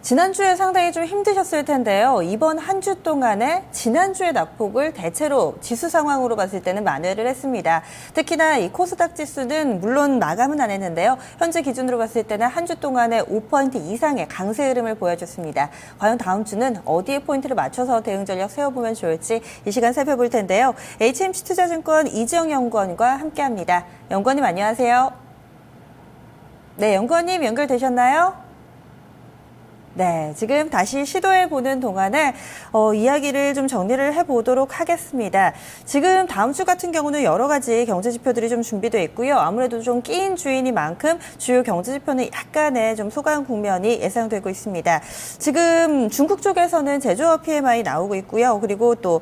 지난주에 상당히 좀 힘드셨을 텐데요. 이번 한 주 동안에 지난주의 낙폭을 대체로 지수 상황으로 봤을 때는 만회를 했습니다. 특히나 이 코스닥 지수는 물론 마감은 안 했는데요. 현재 기준으로 봤을 때는 한 주 동안에 5% 이상의 강세 흐름을 보여줬습니다. 과연 다음 주는 어디에 포인트를 맞춰서 대응 전략 세워보면 좋을지 이 시간 살펴볼 텐데요. HMC투자증권 이지영 연구원과 함께합니다. 연구원님 안녕하세요. 네, 연구원님 연결되셨나요? 네, 지금 다시 시도해보는 동안에 이야기를 좀 정리를 해보도록 하겠습니다. 지금 다음 주 같은 경우는 여러 가지 경제 지표들이 좀 준비되어 있고요. 아무래도 좀 끼인 주인인 만큼 주요 경제 지표는 약간의 좀 소강 국면이 예상되고 있습니다. 지금 중국 쪽에서는 제조업 PMI 나오고 있고요. 그리고 또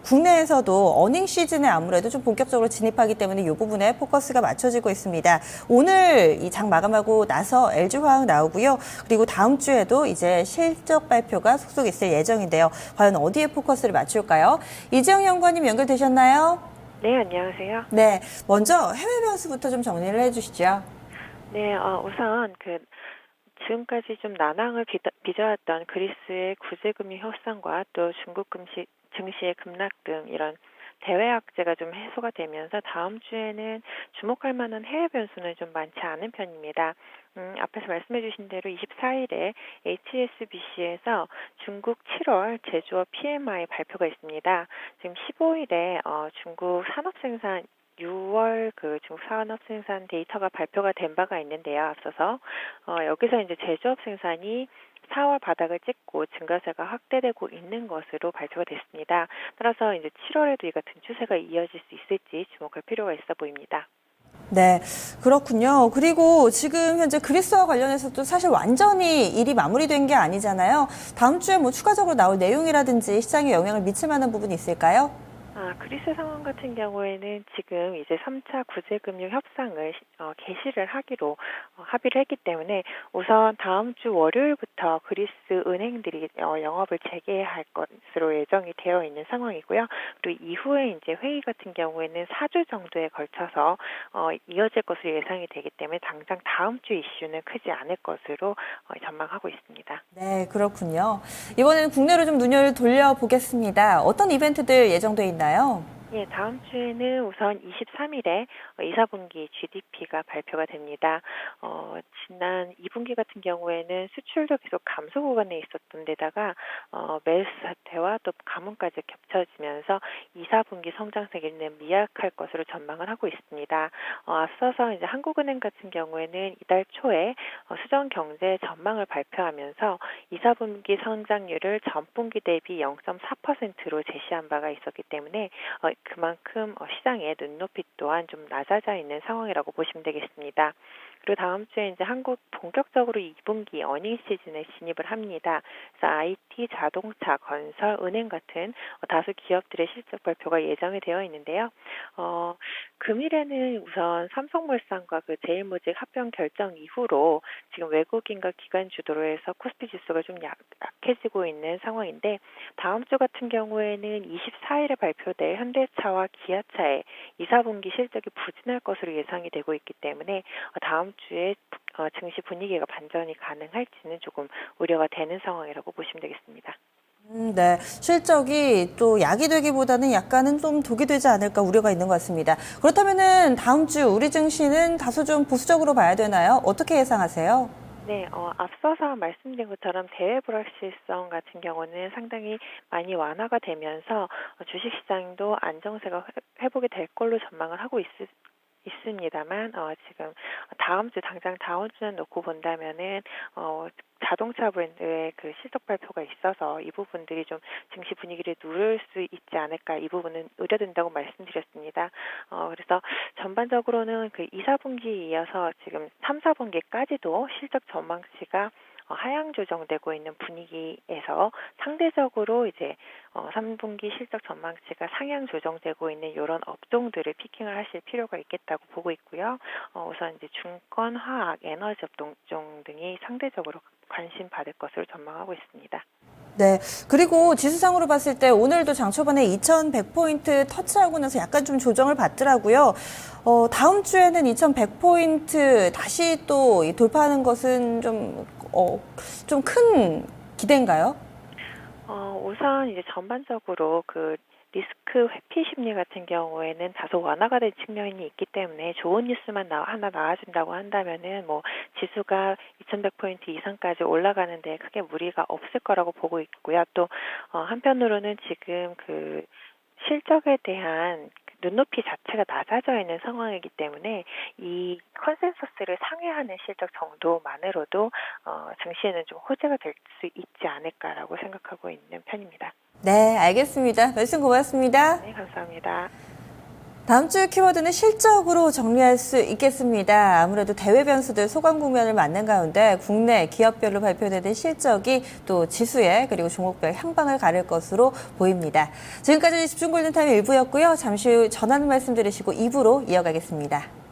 국내에서도 어닝 시즌에 아무래도 좀 본격적으로 진입하기 때문에 이 부분에 포커스가 맞춰지고 있습니다. 오늘 이 장 마감하고 나서 LG화학 나오고요. 그리고 다음 주에도 이제 실적 발표가 속속 있을 예정인데요. 과연 어디에 포커스를 맞출까요? 이지영 연구원님 연결되셨나요? 네, 안녕하세요. 네, 먼저 해외 변수부터 좀 정리를 해주시죠. 네, 우선 지금까지 좀 난항을 빚어왔던 그리스의 구제금융 협상과 또 중국 증시의 급락 등 이런 대외 악재가 좀 해소가 되면서 다음 주에는 주목할 만한 해외 변수는 좀 많지 않은 편입니다. 앞에서 말씀해 주신 대로 24일에 HSBC에서 중국 7월 제조업 PMI 발표가 있습니다. 지금 15일에 중국 산업생산 6월 중국 산업 생산 데이터가 발표가 된 바가 있는데요. 앞서서 여기서 이제 제조업 생산이 4월 바닥을 찍고 증가세가 확대되고 있는 것으로 발표가 됐습니다. 따라서 이제 7월에도 이 같은 추세가 이어질 수 있을지 주목할 필요가 있어 보입니다. 네, 그렇군요. 그리고 지금 현재 그리스와 관련해서도 사실 완전히 일이 마무리된 게 아니잖아요. 다음 주에 뭐 추가적으로 나올 내용이라든지 시장에 영향을 미칠 만한 부분이 있을까요? 그리스 상황 같은 경우에는 지금 이제 3차 구제금융 협상을 개시를 하기로 합의를 했기 때문에 우선 다음 주 월요일부터 그리스 은행들이 영업을 재개할 것으로 예정이 되어 있는 상황이고요. 그리고 이후에 이제 회의 같은 경우에는 4주 정도에 걸쳐서 이어질 것으로 예상이 되기 때문에 당장 다음 주 이슈는 크지 않을 것으로 전망하고 있습니다. 네, 그렇군요. 이번에는 국내로 좀 눈을 돌려보겠습니다. 어떤 이벤트들 예정돼 있나요? 예, 다음 주에는 우선 23일에 2, 4분기 GDP가 발표가 됩니다. 지난 2분기 같은 경우에는 수출도 계속 감소 구간에 있었던 데다가 메르스 사태와 또 가뭄까지 겹쳐지면서 2, 4분기 성장세기는 미약할 것으로 전망을 하고 있습니다. 앞서서 이제 한국은행 같은 경우에는 이달 초에 수정 경제 전망을 발표하면서 2, 4분기 성장률을 전분기 대비 0.4%로 제시한 바가 있었기 때문에 그만큼 시장의 눈높이 또한 좀 낮아져 있는 상황이라고 보시면 되겠습니다. 그리고 다음 주에 이제 한국 본격적으로 2분기 어닝 시즌에 진입을 합니다. 그래서 IT, 자동차, 건설, 은행 같은 다수 기업들의 실적 발표가 예정이 되어 있는데요. 금일에는 우선 삼성물산과 제일모직 합병 결정 이후로 지금 외국인과 기관 주도로 해서 코스피 지수가 좀 약해지고 있는 상황인데 다음 주 같은 경우에는 24일에 발표될 현대차와 기아차의 2, 4분기 실적이 부진할 것으로 예상이 되고 있기 때문에 다음 주에 증시 분위기가 반전이 가능할지는 조금 우려가 되는 상황이라고 보시면 되겠습니다. 네, 실적이 또 약이 되기보다는 약간은 좀 독이 되지 않을까 우려가 있는 것 같습니다. 그렇다면은 다음 주 우리 증시는 다소 좀 보수적으로 봐야 되나요? 어떻게 예상하세요? 네, 앞서서 말씀드린 것처럼 대외 불확실성 같은 경우는 상당히 많이 완화가 되면서 주식시장도 안정세가 회복이 될 걸로 전망을 하고 있습니다만 지금 당장 다음 주는 놓고 본다면은 자동차 브랜드의 실적 발표가 있어서 이 부분들이 좀 증시 분위기를 누를 수 있지 않을까 이 부분은 우려된다고 말씀드렸습니다. 그래서 전반적으로는 2, 4분기에 이어서 지금 3, 4분기까지도 실적 전망치가 하향 조정되고 있는 분위기에서 상대적으로 이제 3분기 실적 전망치가 상향 조정되고 있는 이런 업종들을 피킹을 하실 필요가 있겠다고 보고 있고요. 우선 이제 중권, 화학, 에너지 업종 등이 상대적으로 관심 받을 것으로 전망하고 있습니다. 네. 그리고 지수상으로 봤을 때 오늘도 장 초반에 2100포인트 터치하고 나서 약간 좀 조정을 받더라고요. 다음 주에는 2100포인트 다시 또 돌파하는 것은 좀 좀 큰 기대인가요? 우선 이제 전반적으로 그 리스크 회피 심리 같은 경우에는 다소 완화가 된 측면이 있기 때문에 좋은 뉴스만 하나 나와준다고 한다면은 뭐 지수가 2100포인트 이상까지 올라가는데 크게 무리가 없을 거라고 보고 있고요. 또 한편으로는 지금 그 실적에 대한 눈높이 자체가 낮아져 있는 상황이기 때문에 이 컨센서스를 상회하는 실적 정도만으로도 증시에는 좀 호재가 될 수 있지 않을까라고 생각하고 있는 편입니다. 네, 알겠습니다. 말씀 고맙습니다. 네, 감사합니다. 다음 주 키워드는 실적으로 정리할 수 있겠습니다. 아무래도 대외 변수들 소강 국면을 맞는 가운데 국내 기업별로 발표되는 실적이 또 지수에 그리고 종목별 향방을 가를 것으로 보입니다. 지금까지 집중 골든타임 1부였고요. 잠시 후 전하는 말씀 들으시고 2부로 이어가겠습니다.